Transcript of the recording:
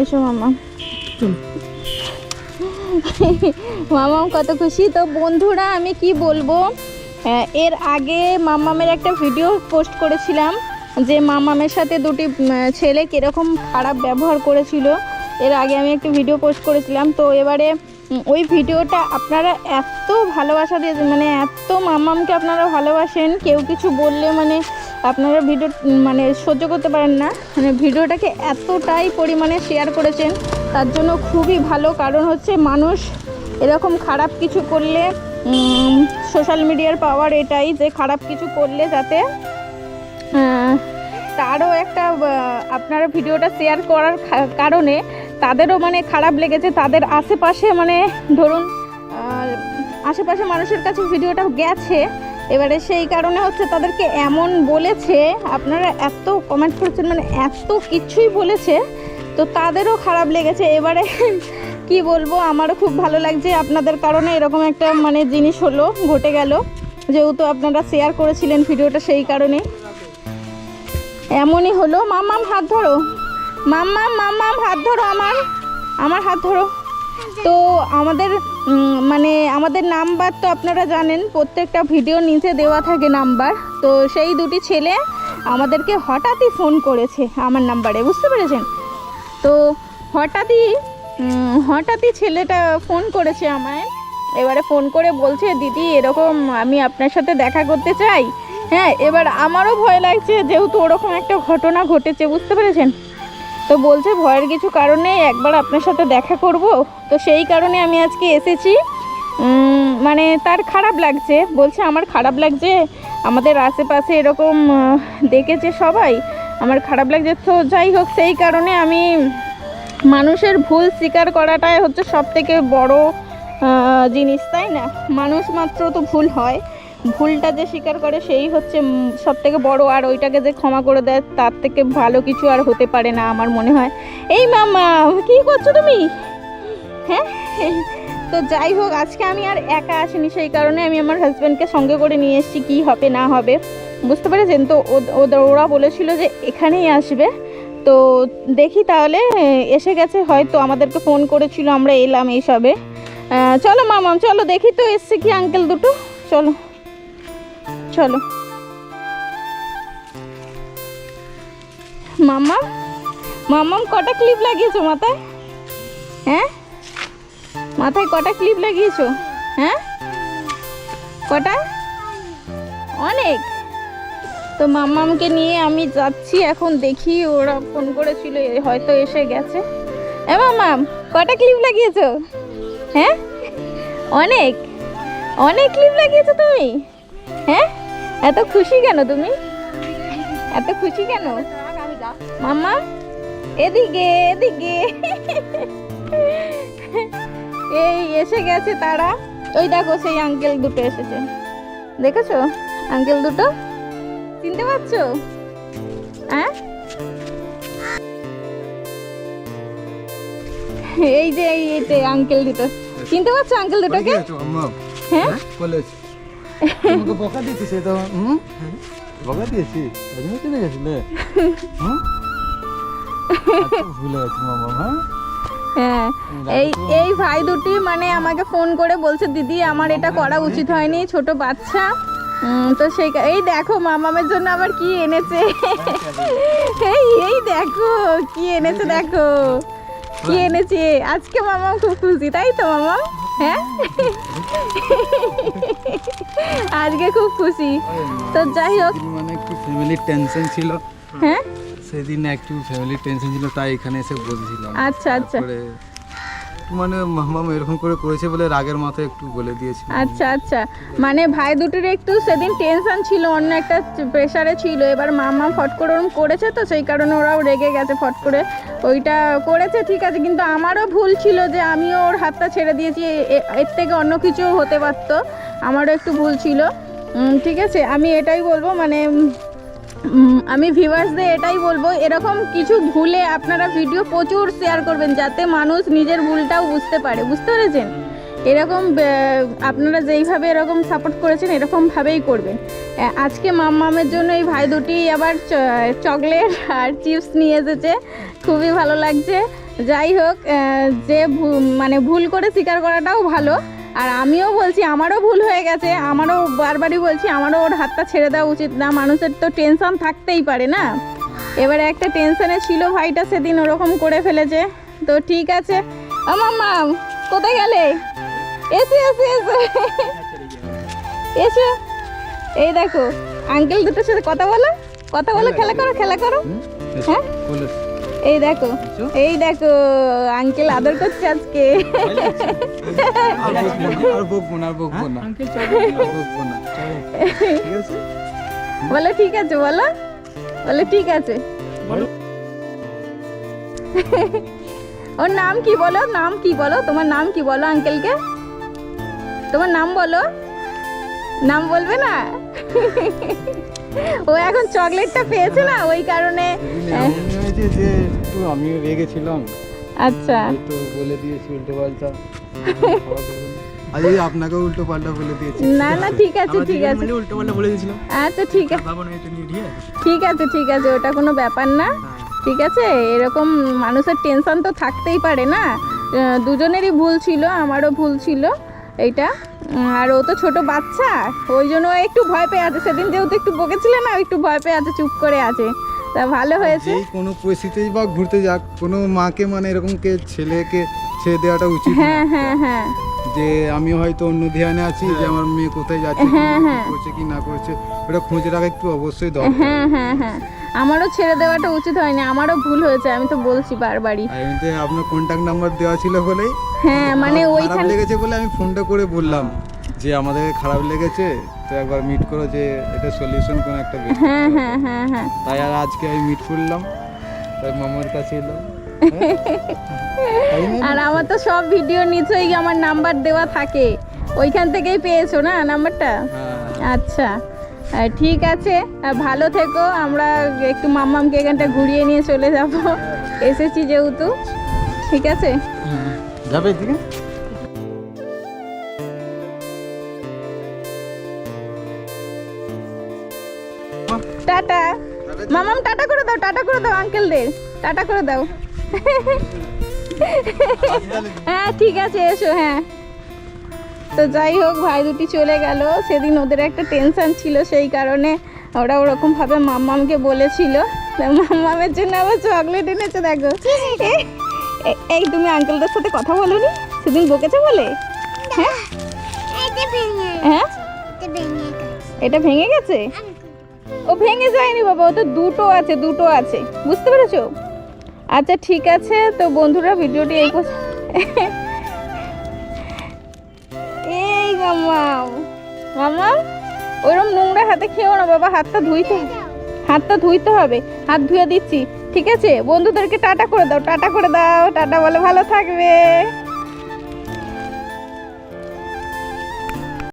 এসো মামা। মামাম কত খুশি। তো বন্ধুরা আমি কি বলবো, এর আগে মামামের একটা ভিডিও পোস্ট করেছিলাম যে মামামের সাথে দুটি ছেলে কীরকম খারাপ ব্যবহার করেছিল। এর আগে আমি একটা ভিডিও পোস্ট করেছিলাম। তো এবারে ওই ভিডিওটা আপনারা এত ভালোবাসা দিয়ে, মানে এত মামামকে আপনারা ভালোবাসেন, কেউ কিছু বললে মানে আপনারা ভিডিও মানে সহ্য করতে পারেন না, মানে ভিডিওটাকে এতটাই পরিমাণে শেয়ার করেছেন, তার জন্য খুবই ভালো। কারণ হচ্ছে মানুষ এরকম খারাপ কিছু করলে, সোশ্যাল মিডিয়ার পাওয়ার এটাই যে খারাপ কিছু করলে যাতে তারও একটা, আপনারা ভিডিওটা শেয়ার করার কারণে তাদেরও মানে খারাপ লেগেছে, তাদের আশেপাশে মানে ধরুন আশেপাশে মানুষের কাছে ভিডিওটা গেছে, এবারে সেই কারণে হচ্ছে তাদেরকে এমন বলেছে, আপনারা এত কমেন্ট করেছেন, মানে এত কিছুই বলেছে, তো তাদেরও খারাপ লেগেছে। এবারে কি বলবো, আমারও খুব ভালো লাগছে আপনাদের কারণে এরকম একটা মানে জিনিস হলো, ঘটে গেল, যেহেতু আপনারা শেয়ার করেছিলেন ভিডিওটা, সেই কারণে এমনই হলো। মাম্মাম হাত ধরো, মাম্মাম হাত ধরো, আমার হাত ধরো। তো আমাদের মানে আমাদের নাম্বার তো আপনারা জানেন, প্রত্যেকটা ভিডিও নিচে দেওয়া থাকে নাম্বার। তো সেই দুটি ছেলে আমাদেরকে হঠাৎই ফোন করেছে আমার নাম্বারে, বুঝতে পেরেছেন? তো হঠাৎই ছেলেটা ফোন করেছে আমায়। এবারে ফোন করে বলছে, দিদি এরকম আমি আপনার সাথে দেখা করতে চাই। হ্যাঁ, এবার আমারও ভয় লাগছে, যেহেতু ওরকম একটা ঘটনা ঘটেছে, বুঝতে পেরেছেন? তো বলছে ভয়ের কিছু কারণে একবার আপনার সাথে দেখা করব। তো সেই কারণে আমি আজকে এসেছি। মানে তার খারাপ লাগছে, বলছে আমার খারাপ লাগছে, আমাদের আশেপাশে এরকম দেখেছে সবাই, আমার খারাপ লাগছে। তো যাই হোক, সেই কারণে আমি, মানুষের ভুল স্বীকার করাটাই হচ্ছে সবথেকে বড় জিনিস, তাই না? মানুষ মাত্র তো ভুল হয়, ভুলটা যে স্বীকার করে সেই হচ্ছে সবথেকে বড়, আর ওইটাকে যে ক্ষমা করে দেয় তার থেকে ভালো কিছু আর হতে পারে না আমার মনে হয়। এই মামা কি করছো তুমি? হ্যাঁ, তো যাই হোক, আজকে আমি আর একা আসিনি, সেই কারণে আমি আমার হাজব্যান্ডকে সঙ্গে করে নিয়ে এসেছি, কী হবে না হবে, বুঝতে পেরেছেন? তো ওরা বলেছিল যে এখানেই আসবে, তো দেখি তাহলে এসে গেছে হয়তো, আমাদেরকে ফোন করেছিল, আমরা এলাম এইসবে। চলো মামাম, চলো দেখি তো এসছে কি আঙ্কেল দুটো, চলো চলো। মামাম কটা ক্লিপ লাগিয়েছো মাথায়? হ্যাঁ, মাথায় কটা ক্লিপ লাগিয়েছো? হ্যাঁ, কটা? অনেক। তো মামামকে নিয়ে আমি যাচ্ছি এখন, দেখি ওরা ফোন করেছিল, হয়তো এসে গেছে। মামাম কটা ক্লিপ লাগিয়েছো? হ্যাঁ, অনেক অনেক ক্লিপ লাগিয়েছো তুমি? হ্যাঁ, এত খুশি কেন তুমি? এত খুশি কেন মাম্মা? এদিকে এদিকে, এই এসে গেছে তারা। ওই দেখো সেই আঙ্কেল দুটো এসেছে, দেখেছো আঙ্কেল দুটো? চিনতে পারছো? হ্যাঁ, এই যে এই আঙ্কেল দুটো, চিনতে পারছো আঙ্কেল দুটোকে? হ্যাঁ, তোমাকে বকা দিয়েছি, সে তো বকা দিয়েছি, চলে গেছিলে, ভুলে গেছি মামা। হ্যাঁ, এই ভাই দুটি মানে আমাকে ফোন করে বলছে, দিদি আমার এটা করা উচিত হয়নি, ছোট বাচ্চা। তো সেই এই দেখো মামামের জন্য আবার কি এনেছে, এই দেখো কি এনেছে, দেখো কি এনেছে আজকে। মামাম খুব খুশি, তাই তো মামাম? হ্যাঁ, আজকে খুব খুশি। তো যাই হোক, মানে একটু ফ্যামিলির টেনশন ছিল। হ্যাঁ, সেদিন একটু ফ্যামিলির টেনশন ছিল, তাই এখানে এসে বলছিলাম। আচ্ছা আচ্ছা, মানে মামা এরকম করে করেছে বলে রাগের মাথায় একটু বলে দিয়েছি। আচ্ছা আচ্ছা, মানে ভাই দুটির একটু সেদিন টেনশন ছিল, অন্য একটা প্রেশারে ছিল, এবার মামা ফট করে ওরকম করেছে, তো সেই কারণে ওরাও রেগে গেছে, ফট করে ওইটা করেছে, ঠিক আছে। কিন্তু আমারও ভুল ছিল যে আমিও ওর হাতটা ছেড়ে দিয়েছি, এর থেকে অন্য কিছু হতে পারতো, আমারও একটু ভুল ছিল, ঠিক আছে। আমি এটাই বলবো, মানে আমি ভিউয়ার্সদের এটাই বলবো, এরকম কিছু ভুলে আপনারা ভিডিও প্রচুর শেয়ার করবেন, যাতে মানুষ নিজের ভুলটাও বুঝতে পারে, বুঝতে পেরেছেন? এরকম আপনারা যেইভাবে এরকম সাপোর্ট করেছেন এরকমভাবেই করবেন। আজকে মাম্মামের জন্য এই ভাই দুটি আবার চকলেট আর চিপস নিয়ে এসেছে, খুবই ভালো লাগছে। যাই হোক, যে মানে ভুল করে স্বীকার করাটাও ভালো। আর আমিও বলছি আমারও ভুল হয়ে গেছে, আমারও বারবারই বলছি আমারও ওর হাতটা ছেড়ে দেওয়া উচিত না। মানুষের তো টেনশন থাকতেই পারে না, এবারে একটা টেনশনে ছিল ভাইটা, সেদিন ওরকম করে ফেলেছে। তো ঠিক আছে। মাম্মা কোথায় গেলে? এসে এসে এসে এসে এই দেখো আঙ্কেল দুটোর সাথে কথা বলো, কথা বলো, খেলা করো, খেলা করো। হ্যাঁ এই দেখো, এই দেখো আঙ্কেল আদর করছে আজকে। বলো ঠিক আছে, বলো, বলে ঠিক আছে। ওর নাম কি বলো, নাম কি বলো, তোমার নাম কি বলো আঙ্কেলকে, তোমার নাম বলো। নাম বলবে না? ও এখন চকলেটটা পেয়েছে না, ওই কারণে। আমিও রেগেছিলাম। আচ্ছা, তো বলে দিয়েছি উল্টো পাল্টা। আপনাকে উল্টো পাল্টা বলে দিয়েছি। না না ঠিক আছে, ঠিক আছে, উল্টো পাল্টা বলে দিয়েছিলাম। আচ্ছা ঠিক আছে, ঠিক আছে, ঠিক আছে, ওটা কোনো ব্যাপার না। ঠিক আছে, এরকম মানুষের টেনশন তো থাকতেই পারে না। দুজনেরই ভুল ছিল, আমারও ভুল ছিল এইটা। আর ও তো ছোট বাচ্চা, ওই জন্য একটু ভয় পেয়ে আছে। সেদিন যেহেতু একটু বকেছিল না, একটু ভয় পেয়ে আছে, চুপ করে আছে। তা ভালো হয়েছে। কোনো পরিস্থিতিতেই বা ঘুরতে যাক, কোনো মাকে মানে এরকম কে ছেলেকে ছেড়ে দেওয়াটা উচিত না। হ্যাঁ হ্যাঁ হ্যাঁ, যে আমি হয়তো অন্য ধ্যানে আছি যে আমার মেয়ে কোথায় যাচ্ছে, করছে কি না করছে, ওটা খোঁজ রাখা একটু অবশ্যই দরকার। হ্যাঁ হ্যাঁ হ্যাঁ, আমারও ছেড়ে দেওয়াটা উচিত হয়নি, আমারও ভুল হয়েছে, আমি তো বলছি বারবারই। এমনিতে আপনার কন্ট্যাক্ট নাম্বার দেওয়া ছিল বলেই, হ্যাঁ মানে খারাপ ওইখানে লেগেছে বলে আমি ফোনটা করে বললাম যে আমাদের খারাপ লেগেছে, তো একবার মিট করো যে এটা সলিউশন কোনো একটা বের। হ্যাঁ হ্যাঁ হ্যাঁ হ্যাঁ, তাই আর আজকে আমি মিট করলাম, তাই মামার কাছে এলাম। আর আমার তো সব ভিডিওর নিচেই আমার নাম্বার দেওয়া থাকে, ওইখান থেকেই পেয়েছো না নাম্বারটা? আচ্ছা, ঠিক আছে, ভালো থেকো। আমরা একটু মাম্মামকে এখানটা ঘুরিয়ে নিয়ে চলে যাব, এসেছি যেহেতু। ঠিক আছে, যাবে এদিকে। টাটা মামাম, টাটা করে দাও, টাটা করে দাও আঙ্কেলদের, টাটা করে দাও। হ্যাঁ ঠিক আছে, এসো। হ্যাঁ, তো যাই হোক, ভাই দুটি চলে গেল। সেদিন ওদের একটা টেনশন ছিল, সেই কারণে ওরা ওরকমভাবে মাম্মামকে বলেছিল। মাম্মামের জন্য আবার চকলেট এনেছে, দেখো। এই তুমি আঙ্কেলদের সাথে কথা বলোনি সেদিন, বকেছে বলে? হ্যাঁ হ্যাঁ, এটা ভেঙে গেছে? ও ভেঙে যায়নি বাবা, ও তো দুটো আছে, দুটো আছে, বুঝতে পেরেছো? আচ্ছা ঠিক আছে, তো বন্ধুরা ভিডিওটি এই এই মাম্মাম, মাম্মাম ওইরকম নোংরা হাতে খেও না বাবা, হাতটা ধুইতে, হাতটা ধুইতে হবে। হাত ধুয়ে দিচ্ছি, ঠিক আছে? বন্ধুদেরকে টাটা করে দাও, টাটা করে দাও, টাটা বলে, ভালো থাকবে।